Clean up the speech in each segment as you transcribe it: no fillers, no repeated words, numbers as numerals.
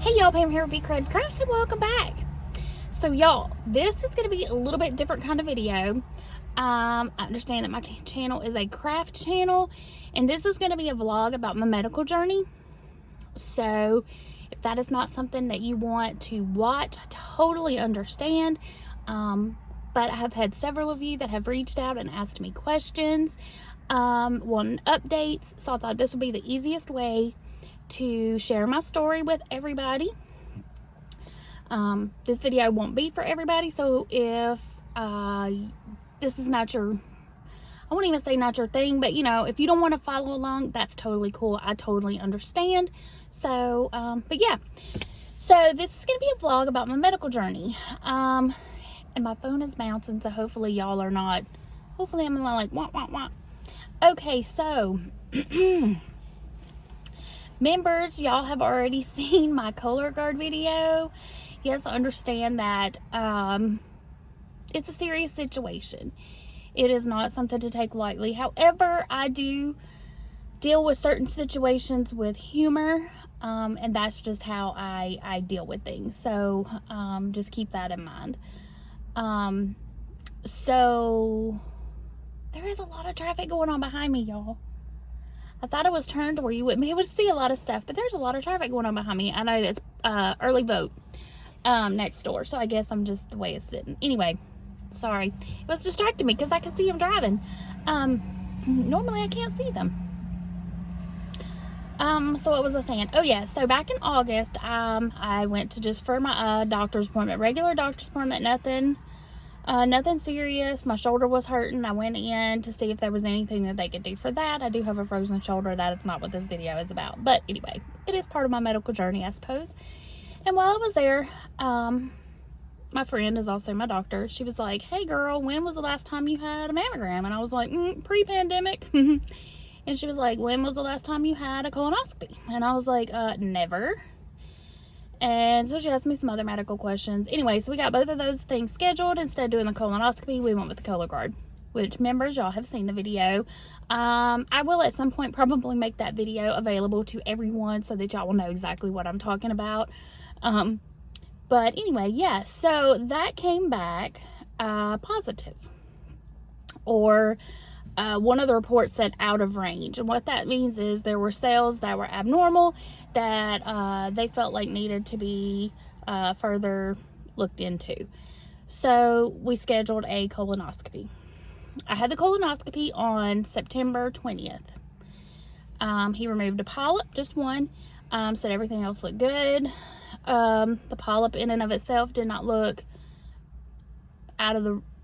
Hey y'all, Pam here with BeeCreative Crafts and welcome back. So y'all, this is going to be a little bit different kind of video. I understand that my channel is a craft channel and this is going to be a vlog about my medical journey. So if that is not something that you want to watch, I totally understand. But I have had several of you that have reached out and asked me questions, wanting updates. So I thought this would be the easiest way to share my story with everybody. This video won't be for everybody, so if this is not your, I won't even say not your thing, but you know, if you don't want to follow along, that's totally cool. I totally understand. So but yeah, so this is gonna be a vlog about my medical journey. And my phone is bouncing, so hopefully y'all are not, hopefully I'm not like wah wah wah. Okay, so members, y'all have already seen my color guard video. Yes, I understand that it's a serious situation. It is not something to take lightly. However, I do deal with certain situations with humor, and that's just how I deal with things. So just keep that in mind. So there is a lot of traffic going on behind me, y'all. I thought it was turned where you wouldn't be able to see a lot of stuff, but there's a lot of traffic going on behind me. I know it's early vote next door, so I guess I'm just the way it's sitting. Anyway, sorry. It was distracting me because I could see them driving. Normally I can't see them. So what was I saying? Oh yeah, so back in August, I went to just for my doctor's appointment, regular doctor's appointment, nothing serious. My shoulder was hurting. I went in to see if there was anything that they could do for that. I do have a frozen shoulder. That is not what this video is about. But anyway, it is part of my medical journey, I suppose. And while I was there, my friend is also my doctor. She was like, hey girl, when was the last time you had a mammogram? And I was like, pre-pandemic. And she was like, when was the last time you had a colonoscopy? And I was like, never. And so she asked me some other medical questions. Anyway, so we got both of those things scheduled. Instead of doing the colonoscopy, we went with the color guard, which members, y'all have seen the video. I will at some point probably make that video available to everyone so that y'all will know exactly what I'm talking about. But anyway, yeah, so that came back positive. Or one of the reports said out of range. And what that means is there were cells that were abnormal that they felt like needed to be further looked into. So we scheduled a colonoscopy. I had the colonoscopy on September 20th. He removed a polyp, just one, said everything else looked good. The polyp in and of itself did not look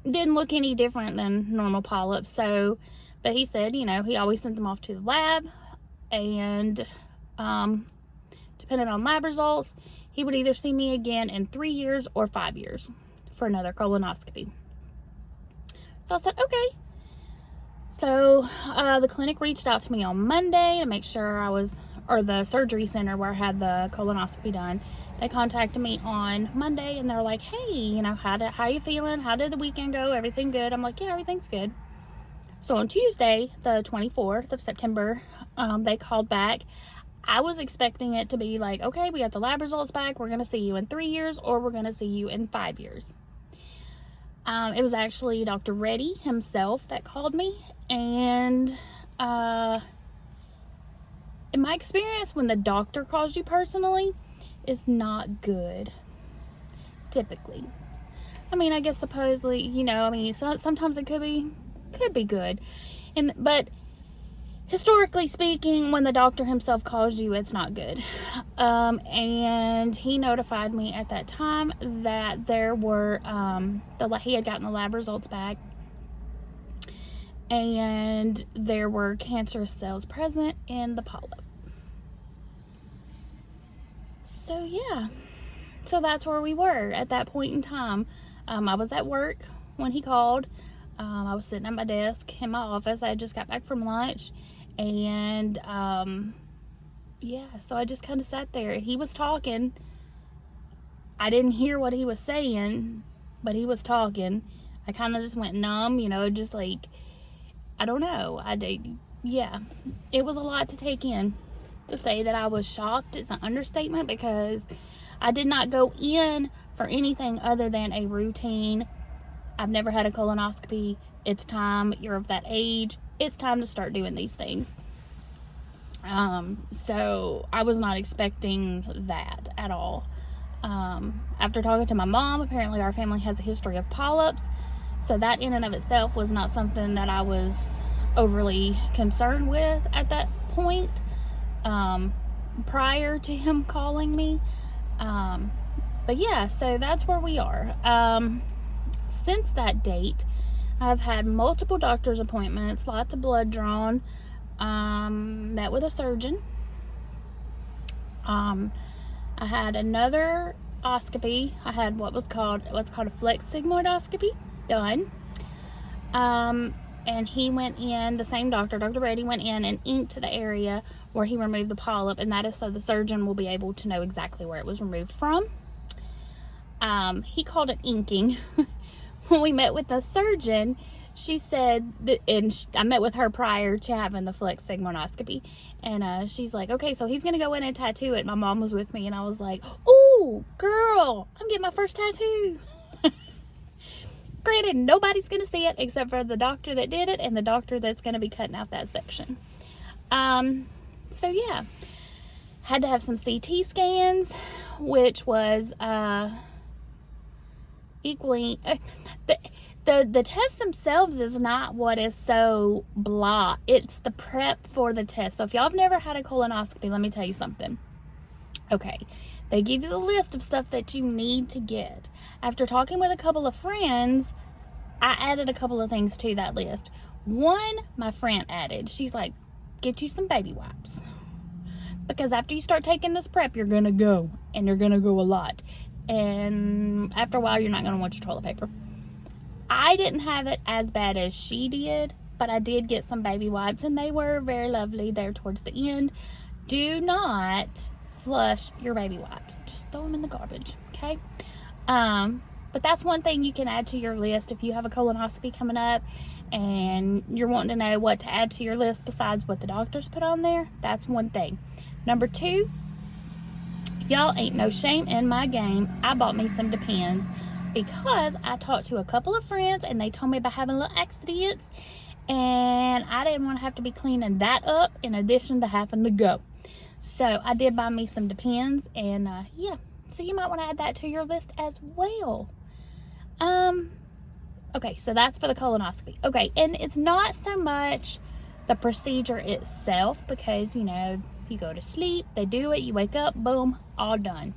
didn't look any different than normal polyps. So, but he said, you know, he always sent them off to the lab, and depending on lab results, he would either see me again in 3 years or 5 years for another colonoscopy. So I said, okay. So the clinic reached out to me on Monday to make sure I was, or the surgery center where I had the colonoscopy done. They contacted me on Monday and they're like, hey, you know, how you feeling? How did the weekend go? Everything good? I'm like, yeah, everything's good. So on Tuesday, the 24th of September, they called back. I was expecting it to be like, okay, we got the lab results back. We're going to see you in 3 years or we're going to see you in 5 years. It was actually Dr. Reddy himself that called me. And in my experience, when the doctor calls you personally, it's not good, typically. I mean, I guess supposedly, you know, I mean, sometimes it could be good. But historically speaking, when the doctor himself calls you, it's not good. And he notified me at that time that there were, he had gotten the lab results back, and there were cancerous cells present in the polyp. So yeah, so that's where we were at that point in time. I was at work when he called. I was sitting at my desk in my office. I had just got back from lunch, and yeah, so I just kind of sat there. He was talking. I didn't hear what he was saying, but he was talking. I kind of just went numb, you know, just like, I don't know. Yeah, it was a lot to take in. To say that I was shocked is an understatement, because I did not go in for anything other than a routine. I've never had a colonoscopy. It's time. You're of that age. It's time to start doing these things. So I was not expecting that at all. After talking to my mom, apparently our family has a history of polyps. So that in and of itself was not something that I was overly concerned with at that point, prior to him calling me. But yeah, so that's where we are. Since that date, I've had multiple doctor's appointments, lots of blood drawn, met with a surgeon. I had another oscopy. I had what's called a flex sigmoidoscopy done. And he went in, the same doctor, Dr. Reddy, went in and inked the area where he removed the polyp, and that is so the surgeon will be able to know exactly where it was removed from. He called it inking. When we met with the surgeon, she said that, and I met with her prior to having the flex sigmoidoscopy, and she's like, okay, so he's gonna go in and tattoo it. My mom was with me, and I was like, oh girl, I'm getting my first tattoo. Granted, nobody's gonna see it except for the doctor that did it and the doctor that's gonna be cutting out that section. So yeah, had to have some CT scans, which was equally the tests themselves is not what is so blah. It's the prep for the test. So if y'all have never had a colonoscopy, let me tell you something. Okay, they give you the list of stuff that you need to get. After talking with a couple of friends, I added a couple of things to that list. One, my friend added, she's like, get you some baby wipes. Because after you start taking this prep, you're gonna go, and you're gonna go a lot. And after a while, you're not gonna want your toilet paper. I didn't have it as bad as she did, but I did get some baby wipes, and they were very lovely there towards the end. Do not flush your baby wipes. Just throw them in the garbage, okay? But that's one thing you can add to your list if you have a colonoscopy coming up and you're wanting to know what to add to your list besides what the doctors put on there. That's one thing. Number two, y'all ain't no shame in my game. I bought me some Depends because I talked to a couple of friends and they told me about having little accidents, and I didn't want to have to be cleaning that up in addition to having to go. So I did buy me some Depends, and yeah, so you might want to add that to your list as well. Okay, so that's for the colonoscopy. Okay, and it's not so much the procedure itself, because, you know, you go to sleep, they do it, you wake up, boom, all done.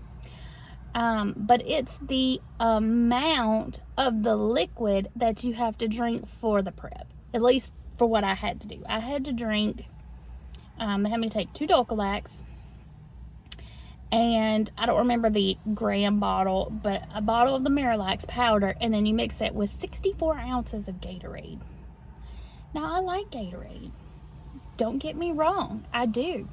But it's the amount of the liquid that you have to drink for the prep, at least for what I had to do. I had to drink, they had me take 2 Dulcolax, and I don't remember the gram bottle, but a bottle of the Miralax powder, and then you mix it with 64 ounces of Gatorade. Now, I like Gatorade. Don't get me wrong, I do.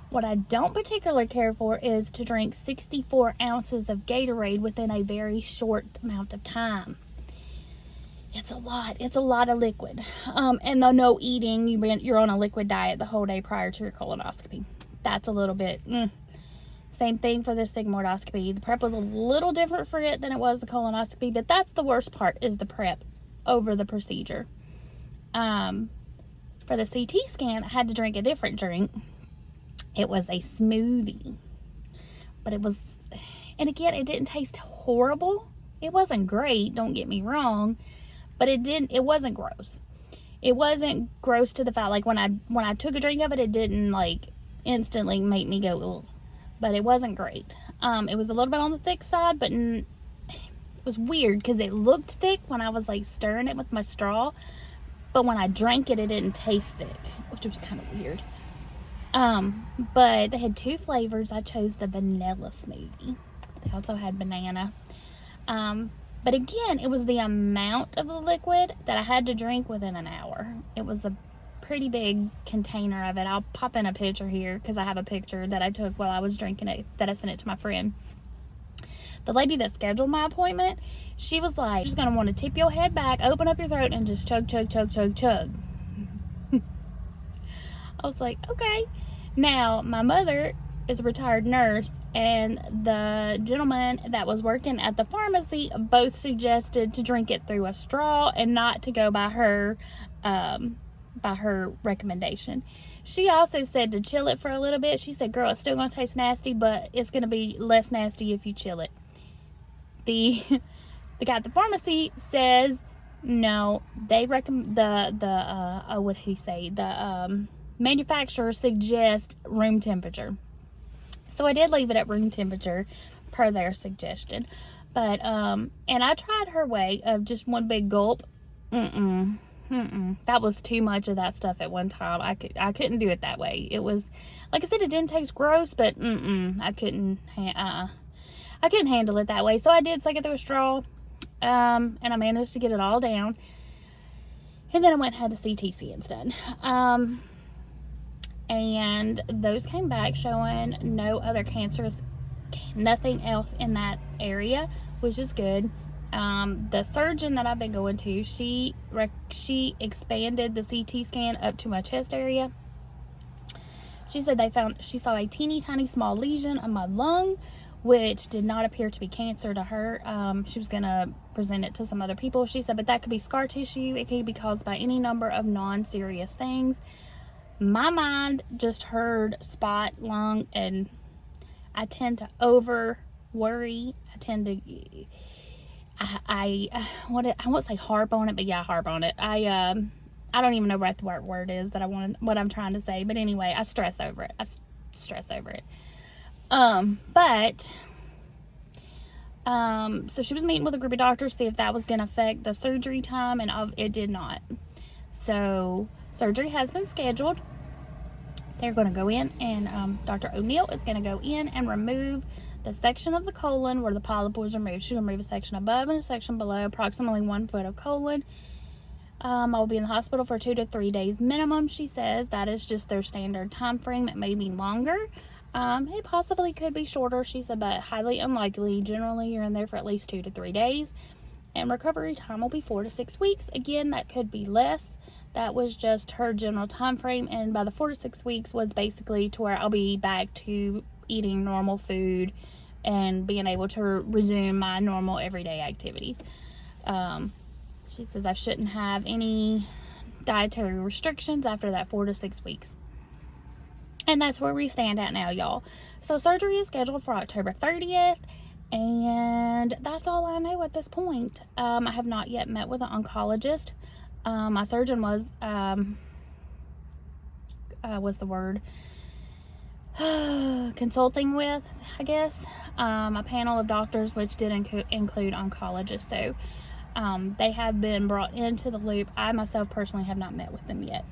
What I don't particularly care for is to drink 64 ounces of Gatorade within a very short amount of time. It's a lot. It's a lot of liquid. And the no eating, you're on a liquid diet the whole day prior to your colonoscopy. That's a little bit... Same thing for the sigmoidoscopy. The prep was a little different for it than it was the colonoscopy, but that's the worst part, is the prep over the procedure. For the CT scan, I had to drink a different drink. It was a smoothie, but it was, and again, it didn't taste horrible. It wasn't great, don't get me wrong, but it wasn't gross. It wasn't gross to the fact, like when I took a drink of it, it didn't like instantly make me go, ugh. But it wasn't great. It was a little bit on the thick side, but it was weird because it looked thick when I was like stirring it with my straw, but when I drank it, it didn't taste thick, which was kind of weird. But they had 2 flavors. I chose the vanilla smoothie. They also had banana. But again, it was the amount of the liquid that I had to drink within an hour. It was a pretty big container of it. I'll pop in a picture here because I have a picture that I took while I was drinking it that I sent it to my friend. The lady that scheduled my appointment, she was like, she's gonna want to tip your head back, open up your throat, and just chug, chug, chug, chug, chug. I was like, okay. Now, my mother is a retired nurse, and the gentleman that was working at the pharmacy both suggested to drink it through a straw and not to go by her recommendation. She also said to chill it for a little bit. She said, girl, it's still going to taste nasty, but it's going to be less nasty if you chill it. The guy at the pharmacy says no, they recommend what did he say? The manufacturer suggests room temperature. So I did leave it at room temperature per their suggestion. But and I tried her way of just one big gulp. That was too much of that stuff at one time. I couldn't do it that way. It was, like I said, it didn't taste gross, but I couldn't handle it that way. So I did suck it through a straw, and I managed to get it all down. And then I went and had the CT scans done. And those came back showing no other cancerous, nothing else in that area, which is good. The surgeon that I've been going to, she expanded the CT scan up to my chest area. She said she saw a teeny tiny small lesion on my lung, which did not appear to be cancer to her. She was going to present it to some other people. She said, but that could be scar tissue. It could be caused by any number of non-serious things. My mind just heard spot, lung, and I tend to over worry. I tend to, I won't say harp on it, but yeah, harp on it. I don't even know what the word is that what I'm trying to say. But anyway, I stress over it. So she was meeting with a group of doctors to see if that was going to affect the surgery time, and it did not. So surgery has been scheduled. They're going to go in, and Dr. O'Neill is going to go in and remove the section of the colon where the polyp was removed. She'll remove a section above and a section below, approximately 1 foot of colon. I will be in the hospital for 2 to 3 days minimum, she says. That is just their standard time frame. It may be longer. It possibly could be shorter, she said, but highly unlikely. Generally, you're in there for at least 2 to 3 days. And recovery time will be 4 to 6 weeks. Again, that could be less. That was just her general time frame. And by the 4 to 6 weeks was basically to where I'll be back to eating normal food and being able to resume my normal everyday activities. She says I shouldn't have any dietary restrictions after that 4 to 6 weeks. And that's where we stand at now, y'all. So surgery is scheduled for October 30th. And that's all I know at this point. I have not yet met with an oncologist. My surgeon was, what's the word? Consulting with, I guess, a panel of doctors, which did include oncologists. So they have been brought into the loop. I myself personally have not met with them yet.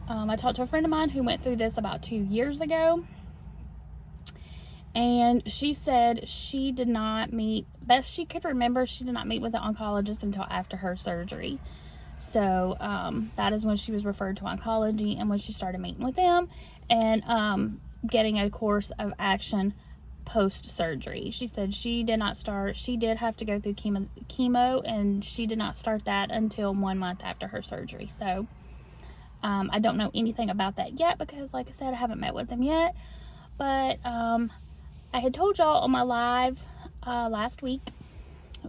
I talked to a friend of mine who went through this about 2 years ago. And she said she did not meet, best she could remember, she did not meet with the oncologist until after her surgery. So that is when she was referred to oncology and when she started meeting with them and getting a course of action post-surgery. She said she did have to go through chemo, and she did not start that until 1 month after her surgery. So I don't know anything about that yet because, like I said, I haven't met with them yet. But I had told y'all on my live last week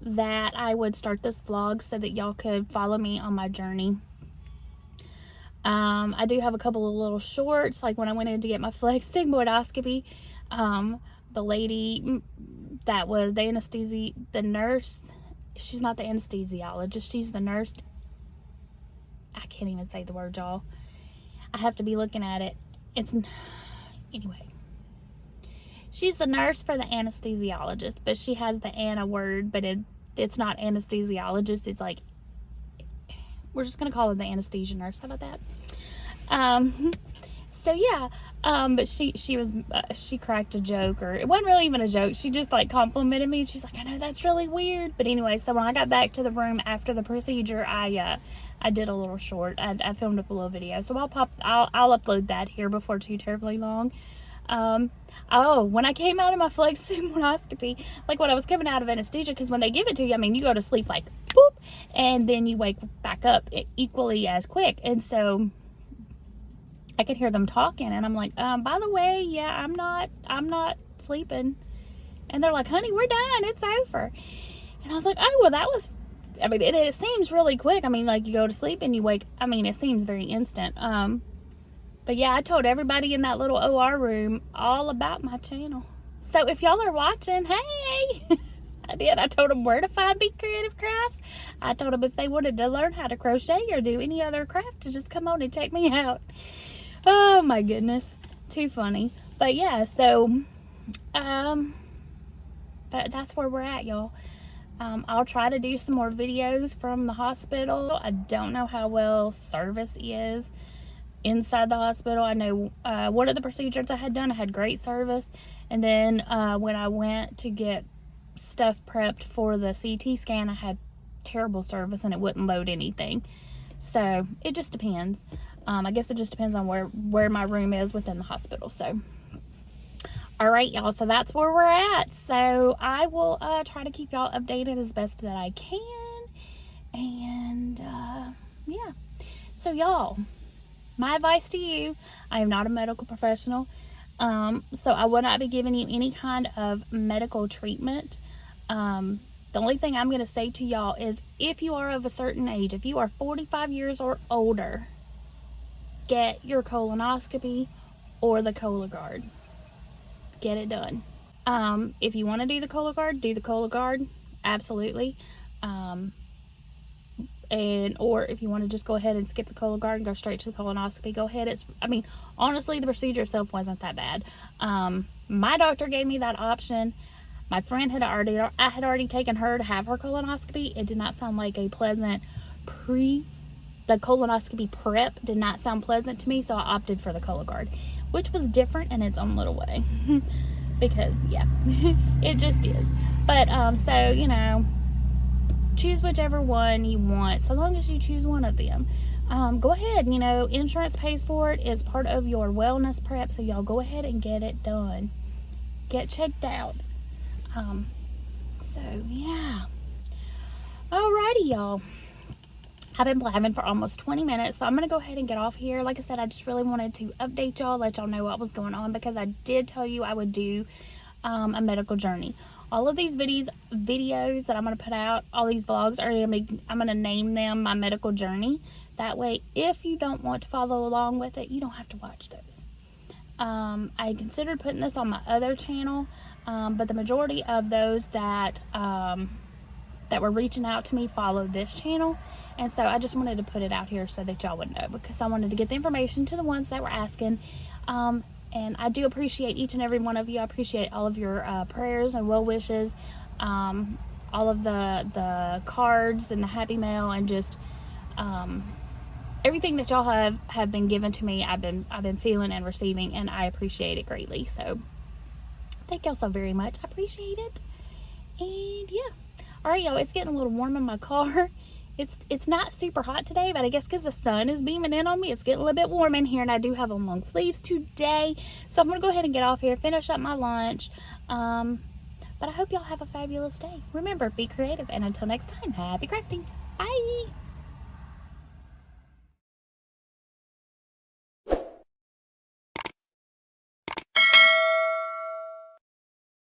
that I would start this vlog so that y'all could follow me on my journey. I do have a couple of little shorts, like when I went in to get my flex sigmoidoscopy. The lady that was the nurse, she's not the anesthesiologist, she's the nurse. I can't even say the word, y'all. I have to be looking at it. Anyway. She's the nurse for the anesthesiologist, but she has the Anna word, but it's not anesthesiologist. It's like, we're just going to call her the anesthesia nurse. How about that? So yeah, but she cracked a joke, or it wasn't really even a joke. She just like complimented me, and she's like, I know that's really weird. But anyway, so when I got back to the room after the procedure, I did a little short. I filmed up a little video, so I'll upload that here before too terribly long. When I came out of my flex sigmoidoscopy, like when I was coming out of anesthesia, because when they give it to you, I mean, you go to sleep like boop, and then you wake back up equally as quick. And so I could hear them talking, and I'm like, by the way, yeah, I'm not sleeping. And they're like, honey, we're done, it's over. And I was like, oh, well, that was, I mean, it seems really quick. I mean, like, you go to sleep and you wake, I mean, it seems very instant. But yeah, I told everybody in that little OR room all about my channel. So if y'all are watching, hey, I did. I told them where to find BeeCreative Crafts. I told them if they wanted to learn how to crochet or do any other craft, to just come on and check me out. Oh my goodness, too funny. But yeah, so that's where we're at, y'all. I'll try to do some more videos from the hospital. I don't know how well service is inside the hospital. I know one of the procedures I had done, I had great service. And then when I went to get stuff prepped for the CT scan, I had terrible service and it wouldn't load anything. So it just depends. I guess it just depends on where my room is within the hospital. So all right, y'all, so that's where we're at. So I will try to keep y'all updated as best that I can. And yeah, so y'all, my advice to you, I am not a medical professional, so I will not be giving you any kind of medical treatment. The only thing I'm going to say to y'all is, if you are of a certain age, if you are 45 years or older, get your colonoscopy or the Cologuard. Get it done. If you want to do the Cologuard, do the Cologuard, absolutely. Or if you want to just go ahead and skip the Cologuard and go straight to the colonoscopy, go ahead. I mean, honestly, the procedure itself wasn't that bad. My doctor gave me that option. My friend I had already taken her to have her colonoscopy. It did not sound like a pleasant the colonoscopy prep did not sound pleasant to me, so I opted for the Cologuard, which was different in its own little way. Because, yeah, it just is. But, so, you know, choose whichever one you want, so long as you choose one of them. Go ahead, you know, insurance pays for it. It's part of your wellness prep, so y'all go ahead and get it done. Get checked out. So, yeah. Alrighty, y'all. I've been blabbing for almost 20 minutes, so I'm going to go ahead and get off here. Like I said, I just really wanted to update y'all, let y'all know what was going on, because I did tell you I would do a medical journey. All of these videos that I'm going to put out, all these vlogs, I'm going to name them my medical journey. That way, if you don't want to follow along with it, you don't have to watch those. I considered putting this on my other channel, but the majority of those that were reaching out to me follow this channel, and so I just wanted to put it out here so that y'all would know, because I wanted to get the information to the ones that were asking. And I do appreciate each and every one of you. I appreciate all of your prayers and well wishes, all of the cards and the happy mail, and just everything that y'all have been given to me. I've been feeling and receiving, and I appreciate it greatly. So thank y'all so very much. I appreciate it. And yeah. All right, y'all, it's getting a little warm in my car. It's not super hot today, but I guess because the sun is beaming in on me, it's getting a little bit warm in here, and I do have on long sleeves today. So I'm going to go ahead and get off here, finish up my lunch. But I hope y'all have a fabulous day. Remember, be creative, and until next time, happy crafting. Bye!